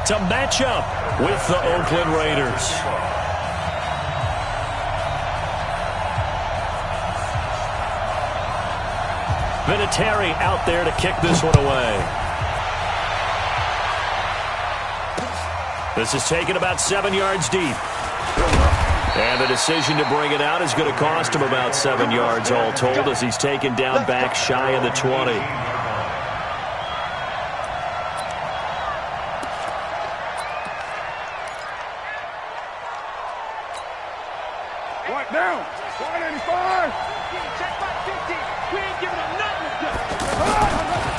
to match up with the Oakland Raiders. Vinatieri out there to kick this one away. This is taken about 7 yards deep. And the decision to bring it out is going to cost him about 7 yards all told as he's taken down back shy of the 20. Right down. 185.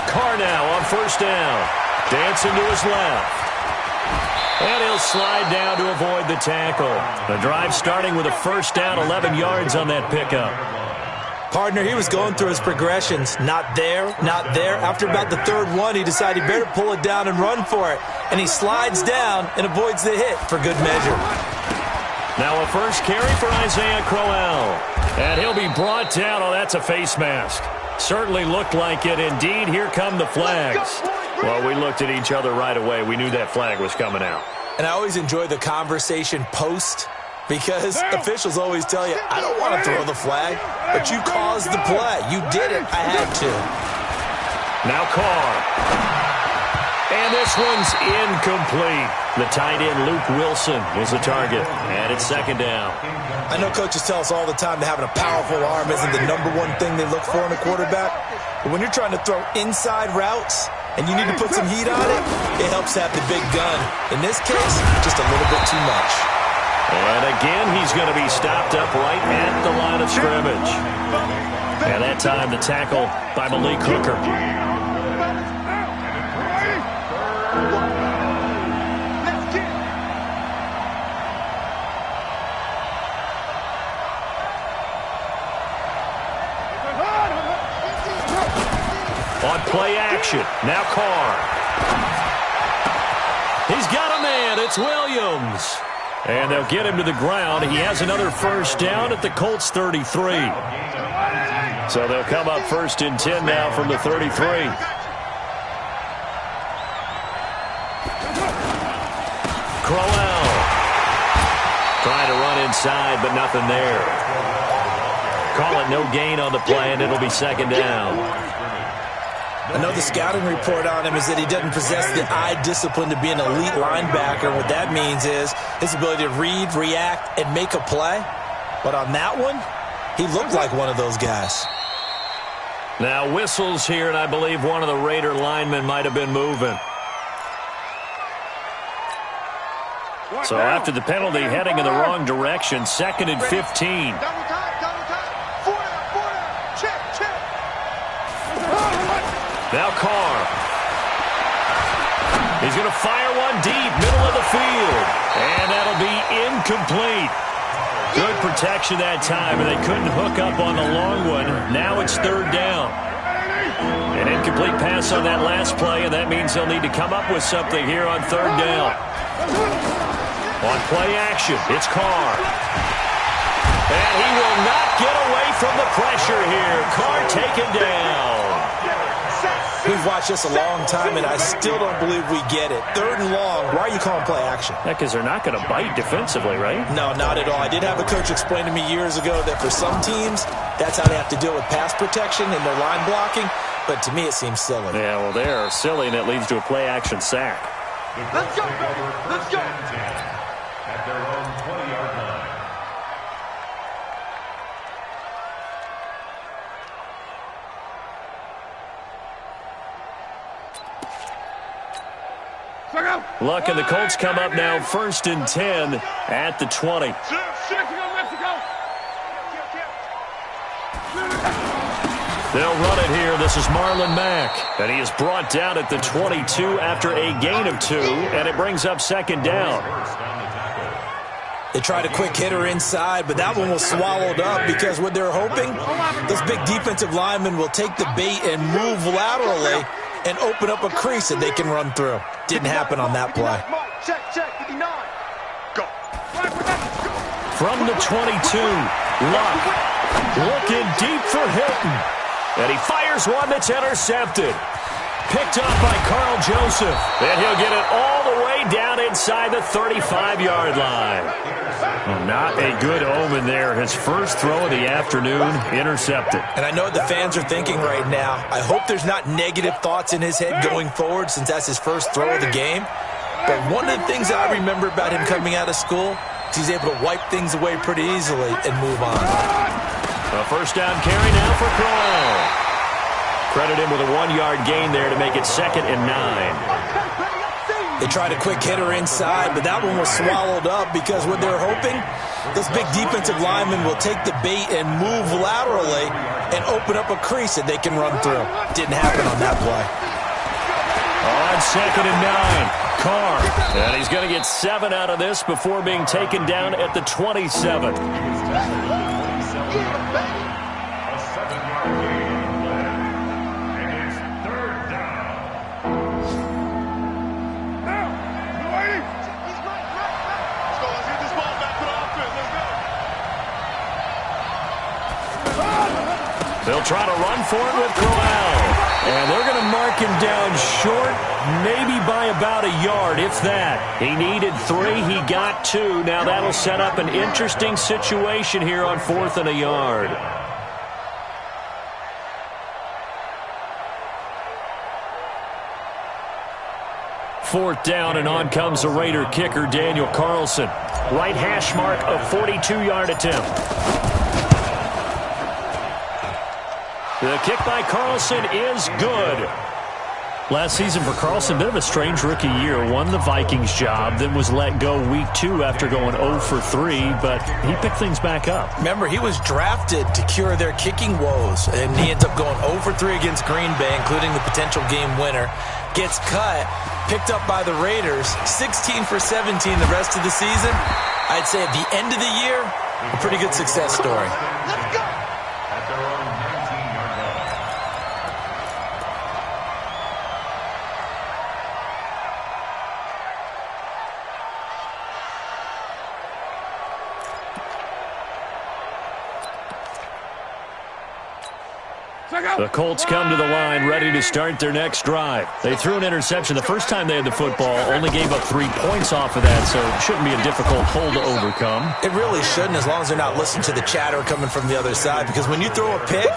Carr now on first down. Dancing to his left. And he'll slide down to avoid the tackle. The drive starting with a first down, 11 yards on that pickup. Partner, he was going through his progressions. Not there, not there. After about the third one, he decided he better pull it down and run for it. And he slides down and avoids the hit for good measure. Now a first carry for Isaiah Crowell. And he'll be brought down. Oh, that's a face mask. Certainly looked like it. Indeed, here come the flags. Well, we looked at each other right away. We knew that flag was coming out. And I always enjoy the conversation post because officials always tell you, I don't want to throw the flag, but you caused the play. You did it. I had to. Now Carr. And this one's incomplete. The tight end, Luke Wilson, was the target. And it's second down. I know coaches tell us all the time that having a powerful arm isn't the number one thing they look for in a quarterback. But when you're trying to throw inside routes and you need to put some heat on it, it helps to have the big gun. In this case, just a little bit too much. And again, he's going to be stopped up right at the line of scrimmage. And that time, the tackle by Malik Hooker. On play action, now Carr. He's got a man, it's Williams. And they'll get him to the ground. He has another first down at the Colts 33. So they'll come up first and 10 now from the 33. Crowell. Trying to run inside, but nothing there. Call it no gain on the play, and it'll be second down. I know the scouting report on him is that he doesn't possess the eye discipline to be an elite linebacker. What that means is his ability to read, react, and make a play. But on that one, he looked like one of those guys. Now whistles here, and I believe one of the Raider linemen might have been moving. So after the penalty, heading in the wrong direction, second and 15. Now Carr. He's going to fire one deep, middle of the field. And that'll be incomplete. Good protection that time, and they couldn't hook up on the long one. Now it's third down. An incomplete pass on that last play, and that means they'll need to come up with something here on third down. On play action, it's Carr. And he will not get away from the pressure here. Carr taken down. We've watched this a long time, and I still don't believe we get it. Third and long, why are you calling play action? Yeah, because they're not going to bite defensively, right? No, not at all. I did have a coach explain to me years ago that for some teams, that's how they have to deal with pass protection and their line blocking. But to me, it seems silly. Yeah, well, they're silly, and it leads to a play action sack. Let's go, baby. Let's go. At their own 20-yard line. Luck, and the Colts come up now first and 10 at the 20. They'll run it here. This is Marlon Mack, and he is brought down at the 22 after a gain of 2, and it brings up second down. They tried a quick hitter inside, but that one was swallowed up because what they're hoping, those big defensive linemen will take the bait and move laterally and open up a crease that they can run through. Didn't happen on that play. From the 22, Luck looking deep for Hilton. And he fires one that's intercepted. Picked up by Carl Joseph. And he'll get it all the way down inside the 35-yard line. Well, not a good omen there. His first throw of the afternoon intercepted. And I know what the fans are thinking right now. I hope there's not negative thoughts in his head going forward since that's his first throw of the game. But one of the things that I remember about him coming out of school is he's able to wipe things away pretty easily and move on. A first down carry now for Crowell. Credit him with a 1-yard gain there to make it 2nd and 9. They tried a quick hitter inside, but that one was swallowed up because what they're hoping, those big defensive linemen will take the bait and move laterally and open up a crease that they can run through. Didn't happen on that play. On 2nd and 9, Carr. And he's going to get 7 out of this before being taken down at the 27. They'll try to run for it with Crowell. And they're going to mark him down short, maybe by about a yard, if that. He needed 3. He got 2. Now that'll set up an interesting situation here on 4th and a yard. Fourth down, and on comes the Raider kicker, Daniel Carlson. Right hash mark of 42-yard attempt. The kick by Carlson is good. Last season for Carlson, bit of a strange rookie year. Won the Vikings job, then was let go week 2 after going 0 for 3, but he picked things back up. Remember, he was drafted to cure their kicking woes, and he ends up going 0 for 3 against Green Bay, including the potential game winner. Gets cut, picked up by the Raiders, 16 for 17 the rest of the season. I'd say at the end of the year, a pretty good success story. Let's go! At their own 19-yard line. The Colts come to the line ready to start their next drive. They threw an interception the first time they had the football, only gave up 3 points off of that, so it shouldn't be a difficult hole to overcome. It really shouldn't, as long as they're not listening to the chatter coming from the other side, because when you throw a pick,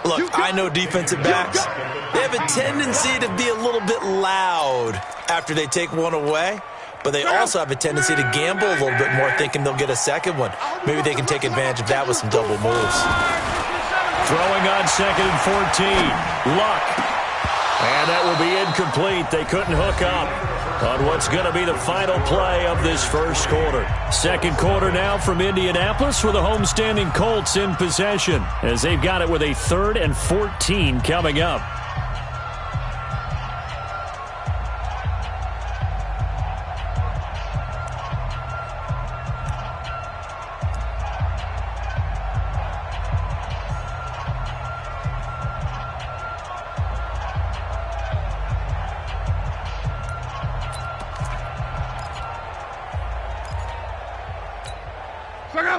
look, I know defensive backs, they have a tendency to be a little bit loud after they take one away, but they also have a tendency to gamble a little bit more, thinking they'll get a second one. Maybe they can take advantage of that with some double moves. Throwing on 2nd and 14. Luck. And that will be incomplete. They couldn't hook up on what's going to be the final play of this first quarter. Second quarter now from Indianapolis with the homestanding Colts in possession as they've got it with a 3rd and 14 coming up.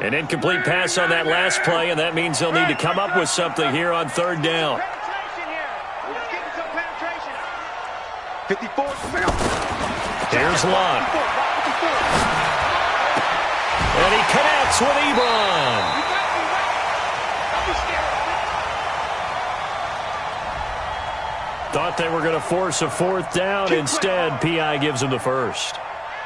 An incomplete pass on that last play, and that means they'll need to come up with something here on 3rd down. 54. Here's Luck. And he connects with Ebron. Thought they were going to force a 4th down. Instead, P.I. gives them the first.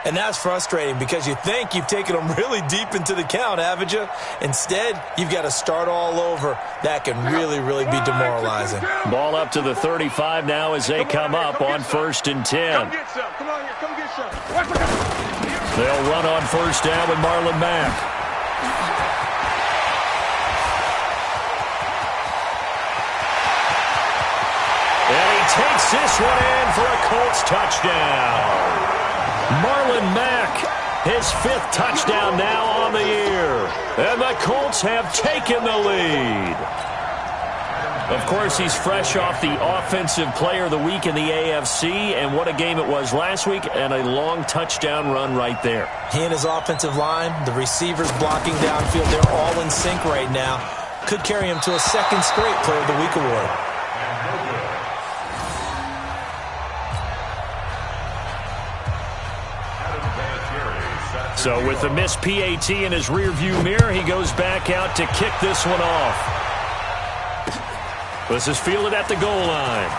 And that's frustrating because you think you've taken them really deep into the count, haven't you? Instead, you've got to start all over. That can really, really be demoralizing. Ball up to the 35 now as they come up on 1st and 10. Come get some. Come on here. Come get some. They'll run on 1st down with Marlon Mack. And he takes this one in for a Colts touchdown. Marlon Mack, his 5th touchdown now on the year. And the Colts have taken the lead. Of course, he's fresh off the Offensive Player of the Week in the AFC, and what a game it was last week, and a long touchdown run right there. He and his offensive line, the receivers blocking downfield, they're all in sync right now. Could carry him to a 2nd straight Player of the Week award. So with the missed PAT in his rearview mirror, he goes back out to kick this one off. This is fielded at the goal line.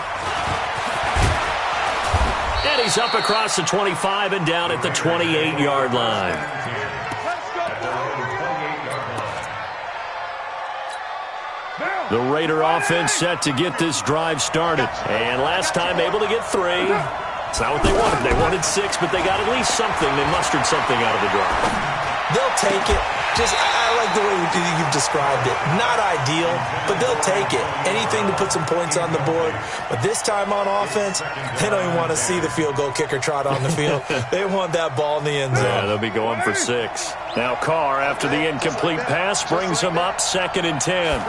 And he's up across the 25 and down at the 28-yard line. The Raider offense set to get this drive started. And last time able to get 3. It's not what they wanted. They wanted 6, but they got at least something. They mustered something out of the drive. They'll take it. I like the way you've described it. Not ideal, but they'll take it. Anything to put some points on the board. But this time on offense, they don't even want to see the field goal kicker trot on the field. They want that ball in the end zone. Yeah, they'll be going for 6. Now Carr, after the incomplete pass, brings him up 2nd and 10.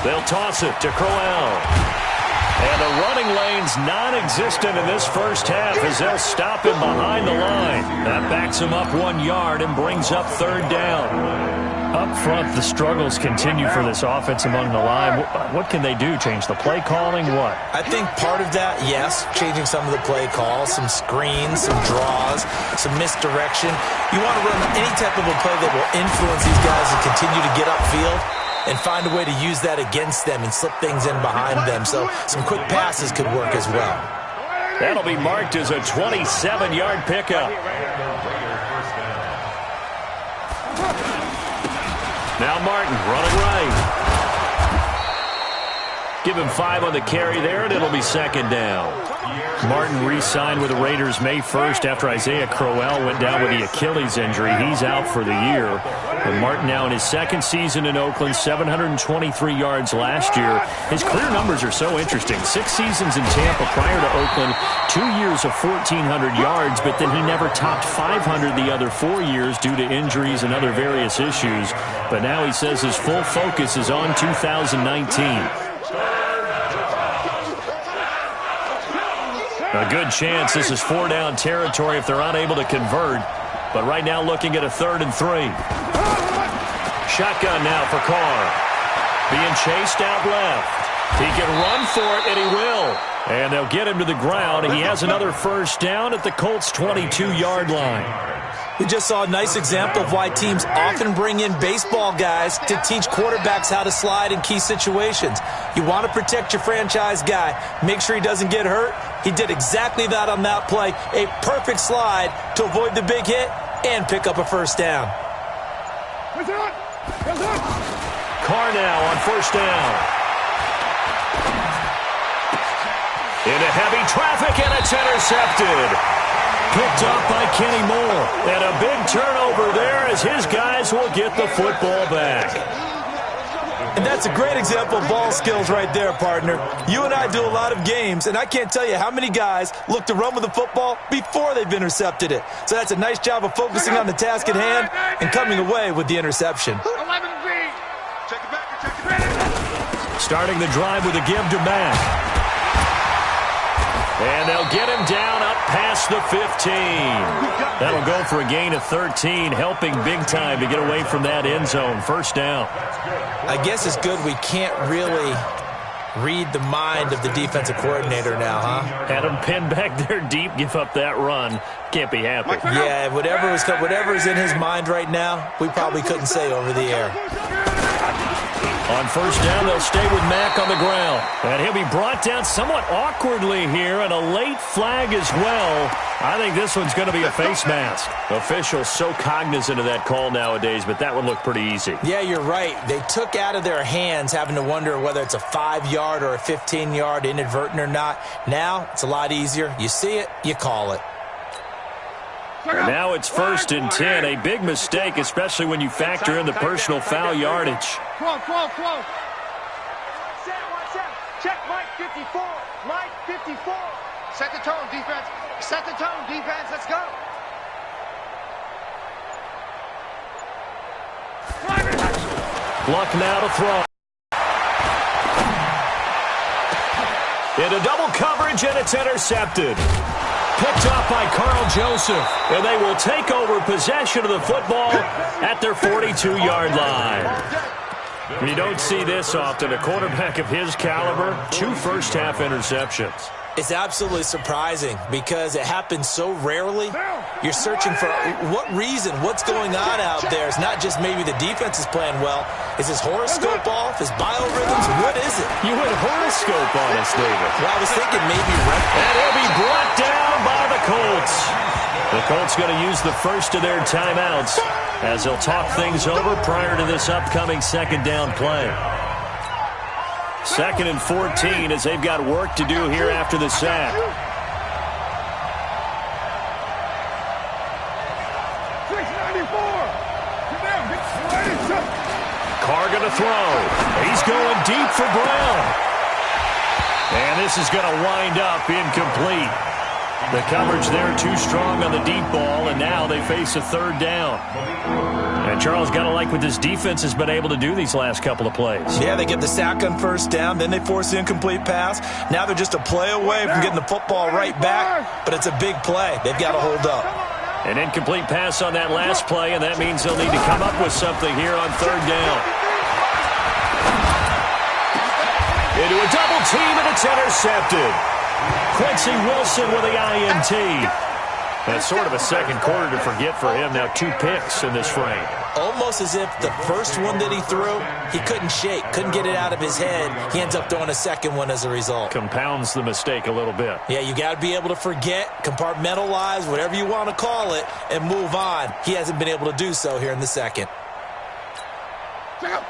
They'll toss it to Crowell. And the running lane's non-existent in this first half as they'll stop him behind the line. That backs him up 1 yard and brings up 3rd down. Up front, the struggles continue for this offense among the line. What can they do? Change the play calling? What? I think part of that, yes, changing some of the play calls, some screens, some draws, some misdirection. You want to run any type of a play that will influence these guys to continue to get upfield and find a way to use that against them and slip things in behind them. So some quick passes could work as well. That'll be marked as a 27-yard pickup. Now Martin running right. Give him 5 on the carry there, and it'll be 2nd down. Martin re-signed with the Raiders May 1st after Isaiah Crowell went down with the Achilles injury. He's out for the year. And Martin now in his 2nd season in Oakland, 723 yards last year. His career numbers are so interesting. 6 seasons in Tampa prior to Oakland, 2 years of 1,400 yards, but then he never topped 500 the other 4 years due to injuries and other various issues. But now he says his full focus is on 2019. A good chance this is 4-down territory if they're unable to convert. But right now looking at a 3rd and 3. Shotgun now for Carr. Being chased out left. He can run for it, and he will. And they'll get him to the ground. He has another 1st down at the Colts' 22-yard line. We just saw a nice example of why teams often bring in baseball guys to teach quarterbacks how to slide in key situations. You want to protect your franchise guy. Make sure he doesn't get hurt. He did exactly that on that play. A perfect slide to avoid the big hit and pick up a 1st down. Carr now on 1st down. Into heavy traffic, and it's intercepted. Picked up by Kenny Moore. And a big turnover there as his guys will get the football back. And that's a great example of ball skills right there, partner. You and I do a lot of games, and I can't tell you how many guys look to run with the football before they've intercepted it. So that's a nice job of focusing on the task at hand and coming away with the interception. 11B. Check it back. Starting the drive with a give to Mack. And they'll get him down up past the 15. That'll go for a gain of 13, helping big time to get away from that end zone. 1st down. I guess it's good we can't really read the mind of the defensive coordinator now, huh? Had him pinned back there deep, give up that run. Can't be happy. Yeah, whatever is in his mind right now, we probably couldn't say over the air. On 1st down, they'll stay with Mack on the ground. And he'll be brought down somewhat awkwardly here, and a late flag as well. I think this one's going to be a face mask. Officials so cognizant of that call nowadays, but that one looked pretty easy. Yeah, you're right. They took out of their hands having to wonder whether it's a 5-yard or a 15-yard inadvertent or not. Now, it's a lot easier. You see it, you call it. And now it's 1st and 10. A big mistake, especially when you factor in the personal foul yardage. Close. Check Mike 54. Mike 54. Set the tone, defense. Set the tone, defense. Let's go. Luck now to throw. Into double coverage, and it's intercepted. Picked off by Carl Joseph, and they will take over possession of the football at their 42-yard line. You don't see this often. A quarterback of his caliber, 2 first-half interceptions. It's absolutely surprising because it happens so rarely. You're searching for what reason, what's going on out there. It's not just maybe the defense is playing well. Is his horoscope off? His biorhythms? What is it? You went horoscope on us, David. Well, I was thinking maybe rep. And he'll be brought down by the Colts. The Colts going to use the first of their timeouts as they'll talk things over prior to this upcoming second down play. 2nd and 14 as they've got work to do here after the sack. Carr going to throw. He's going deep for Brown. And this is going to wind up incomplete. The coverage there too strong on the deep ball, and now they face a 3rd down. And Charles, got to like what this defense has been able to do these last couple of plays. Yeah, they get the sack on 1st down, then they force the incomplete pass. Now they're just a play away from getting the football right back, but it's a big play. They've got to hold up. An incomplete pass on that last play, and that means they'll need to come up with something here on 3rd down. Into a double team, and it's intercepted. Quincy Wilson with the INT. That's sort of a second quarter to forget for him. Now 2 picks in this frame. Almost as if the first one that he threw, he couldn't shake, couldn't get it out of his head. He ends up throwing a second one as a result. Compounds the mistake a little bit. Yeah, you got to be able to forget, compartmentalize, whatever you want to call it, and move on. He hasn't been able to do so here in the second.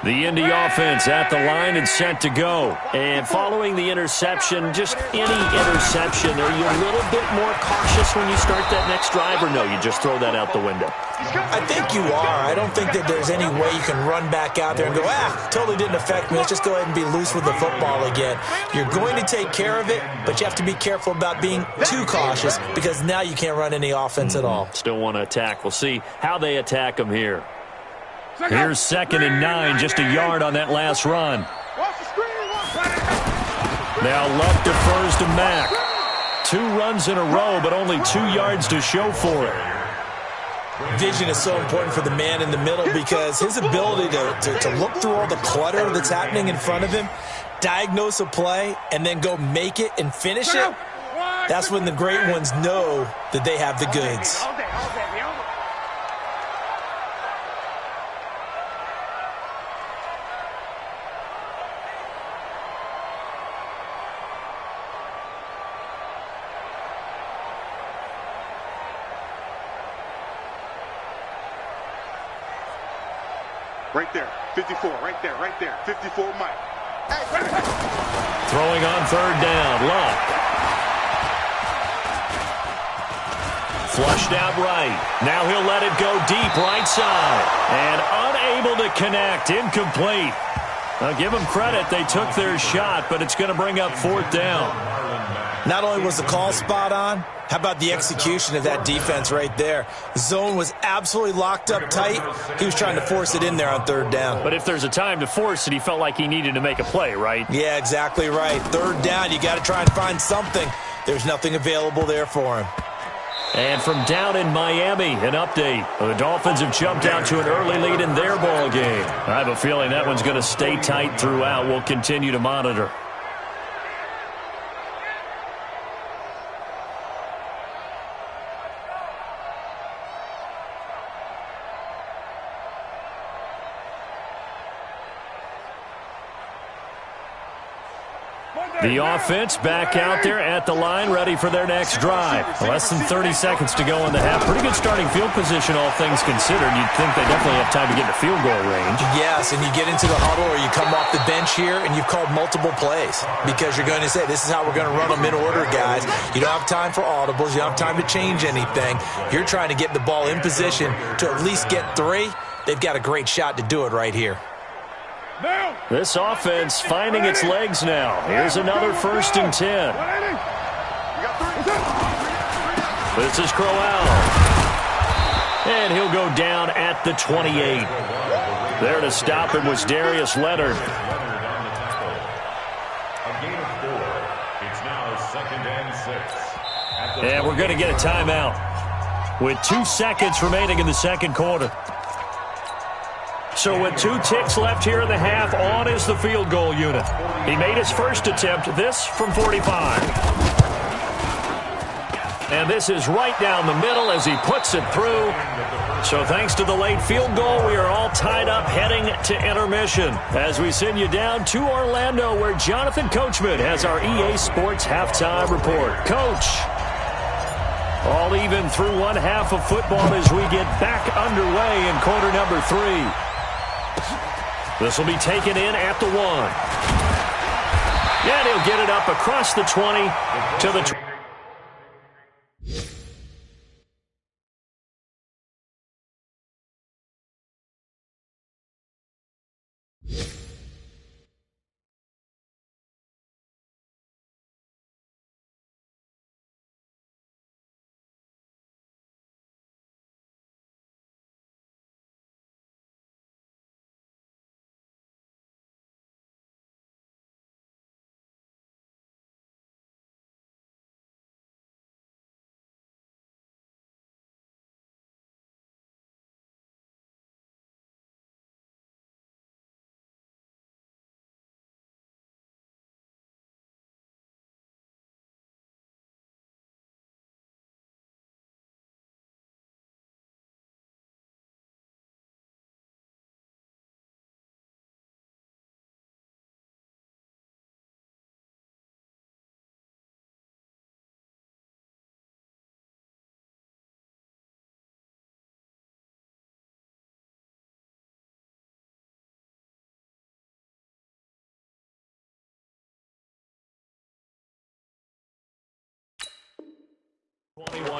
The Indy offense at the line and set to go. And following the interception, just any interception, are you a little bit more cautious when you start that next drive, or no, you just throw that out the window? I think you are. I don't think that there's any way you can run back out there and go, totally didn't affect me. Let's just go ahead and be loose with the football again. You're going to take care of it, but you have to be careful about being too cautious because now you can't run any offense at all. Still want to attack. We'll see how they attack them here. Here's 2nd and 9, just a yard on that last run. Now Luck defers to Mack. 2 runs in a row, but only 2 yards to show for it. Vision is so important for the man in the middle because his ability to look through all the clutter that's happening in front of him, diagnose a play, and then go make it and finish it, that's when the great ones know that they have the goods. Right there, 54, right there, 54, Mike. Throwing on 3rd down, Luck. Flushed out right. Now he'll let it go deep right side. And unable to connect, incomplete. Now give them credit, they took their shot, but it's going to bring up 4th down. Not only was the call spot on, how about the execution of that defense right there? Zone was absolutely locked up tight. He was trying to force it in there on 3rd down. But if there's a time to force it, he felt like he needed to make a play, right? Yeah, exactly right. 3rd down, you got to try and find something. There's nothing available there for him. And from down in Miami, an update. The Dolphins have jumped out to an early lead in their ball game. I have a feeling that one's going to stay tight throughout. We'll continue to monitor. The offense back out there at the line, ready for their next drive. Less than 30 seconds to go in the half. Pretty good starting field position, all things considered. You'd think they definitely have time to get to field goal range. Yes, and you get into the huddle or you come off the bench here and you've called multiple plays because you're going to say, this is how we're going to run them in order, guys. You don't have time for audibles. You don't have time to change anything. You're trying to get the ball in position to at least get 3. They've got a great shot to do it right here. This offense finding its legs now. Here's another 1st and 10. This is Crowell. And he'll go down at the 28. There to stop him was Darius Leonard. And we're going to get a timeout with 2 seconds remaining in the second quarter. So with 2 ticks left here in the half, on is the field goal unit. He made his first attempt, this from 45. And this is right down the middle as he puts it through. So thanks to the late field goal, we are all tied up heading to intermission as we send you down to Orlando where Jonathan Coachman has our EA Sports halftime report. Coach, all even through one half of football as we get back underway in quarter number 3. This will be taken in at the 1. And he'll get it up across the 20 to the 20.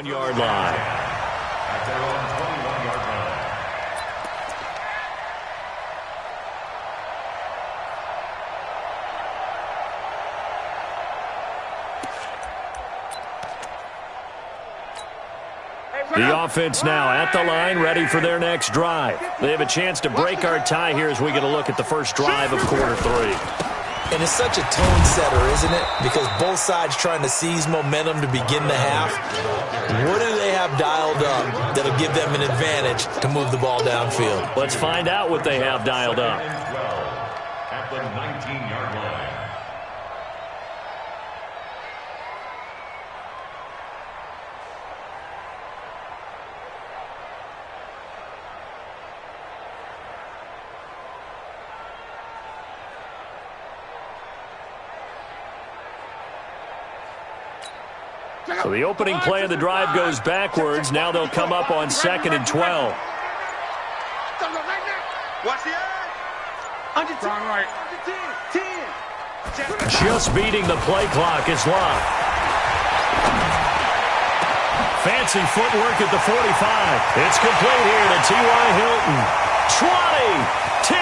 Yard line. At their own 21-yard line. The offense now at the line, ready for their next drive. They have a chance to break our tie here as we get a look at the first drive of quarter 3. And it's such a tone setter, isn't it? Because both sides trying to seize momentum to begin the half. What do they have dialed up that'll give them an advantage to move the ball downfield? Let's find out what they have dialed up. At the 19-yard line. So the opening play of the drive goes backwards. Now they'll come up on 2nd and 12. Watch the edge. Under 10. Right. Under 10. Just beating the play clock is Locke. Fancy footwork at the 45. It's complete here to T.Y. Hilton. 20, 10,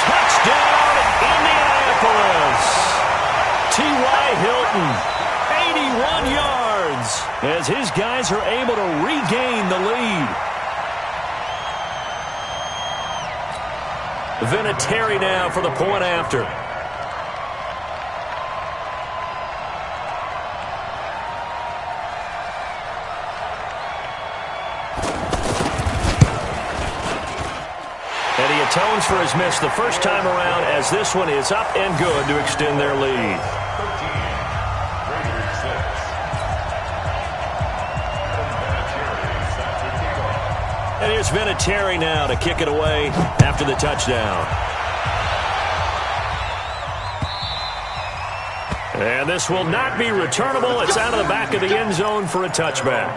touchdown, Indianapolis. T.Y. Hilton. 81 yards as his guys are able to regain the lead. Vinatieri now for the point after. And he atones for his miss the first time around as this one is up and good to extend their lead. And here's Vinatieri now to kick it away after the touchdown. And this will not be returnable. It's out of the back of the end zone for a touchback.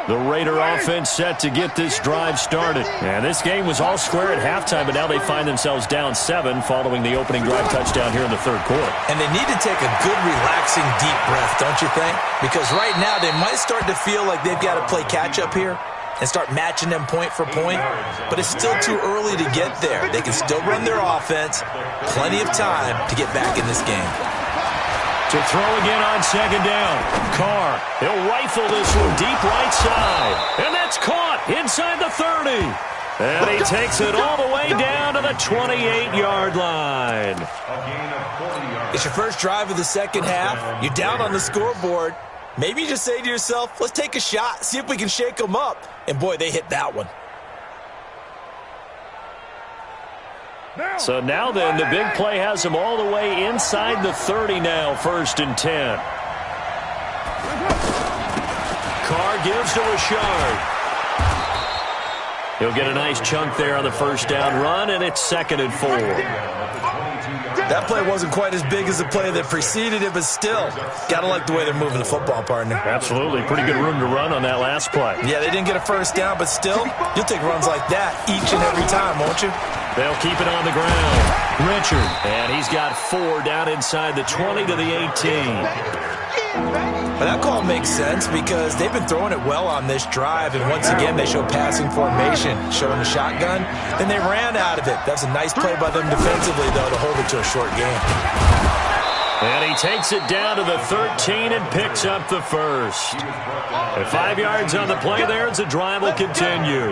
The Raider offense set to get this drive started. And this game was all square at halftime, but now they find themselves down 7 following the opening drive touchdown here in the third quarter. And they need to take a good, relaxing, deep breath, don't you think? Because right now they might start to feel like they've got to play catch-up here and start matching them point for point. But it's still too early to get there. They can still run their offense. Plenty of time to get back in this game. To throw again on 2nd down. Carr, he'll rifle this one deep right side. And that's caught inside the 30. And he takes it all the way down to the 28-yard line. It's your first drive of the second half. You're down on the scoreboard. Maybe you just say to yourself, let's take a shot, see if we can shake them up. And boy, they hit that one. So now then, the big play has him all the way inside the 30 now, 1st and 10. Carr gives to Richard. He'll get a nice chunk there on the 1st down run, and it's 2nd and 4. That play wasn't quite as big as the play that preceded it, but still, got to like the way they're moving the football, partner. Absolutely. Pretty good room to run on that last play. Yeah, they didn't get a 1st down, but still, you'll take runs like that each and every time, won't you? They'll keep it on the ground. Richard, and he's got 4 down inside the 20 to the 18. But that call makes sense because they've been throwing it well on this drive, and once again, they show passing formation, showing the shotgun, and they ran out of it. That's a nice play by them defensively, though, to hold it to a short game. And he takes it down to the 13 and picks up the 1st. At 5 yards on the play there, the drive will continue.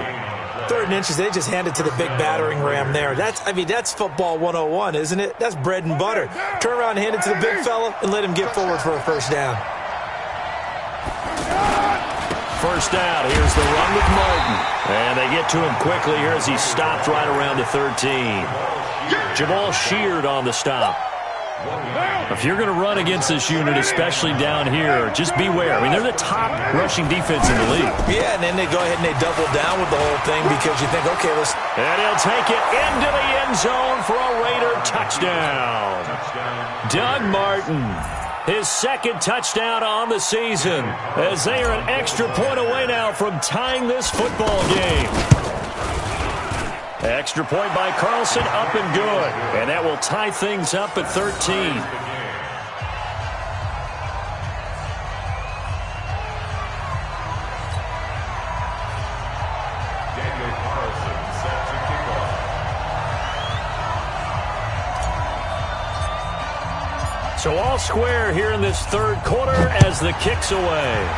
3rd and inches, they just hand it to the big battering ram there. That's football 101, isn't it? That's bread and butter. Turn around and hand it to the big fella and let him get forward for a 1st down. 1st down. Here's the run with Martin. And they get to him quickly here as he stopped right around the 13. Jamal Sheard on the stop. If you're going to run against this unit, especially down here, just beware. I mean, they're the top rushing defense in the league. Yeah, and then they go ahead and they double down with the whole thing because you think, okay, let's... And he'll take it into the end zone for a Raider touchdown. Doug Martin, his 2nd touchdown on the season, as they are an extra point away now from tying this football game. Extra point by Carlson, up and good. And that will tie things up at 13. So all square here in this 3rd quarter as the kick's away.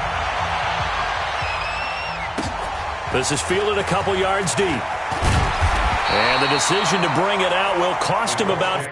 This is fielded a couple yards deep. And the decision to bring it out will cost him about...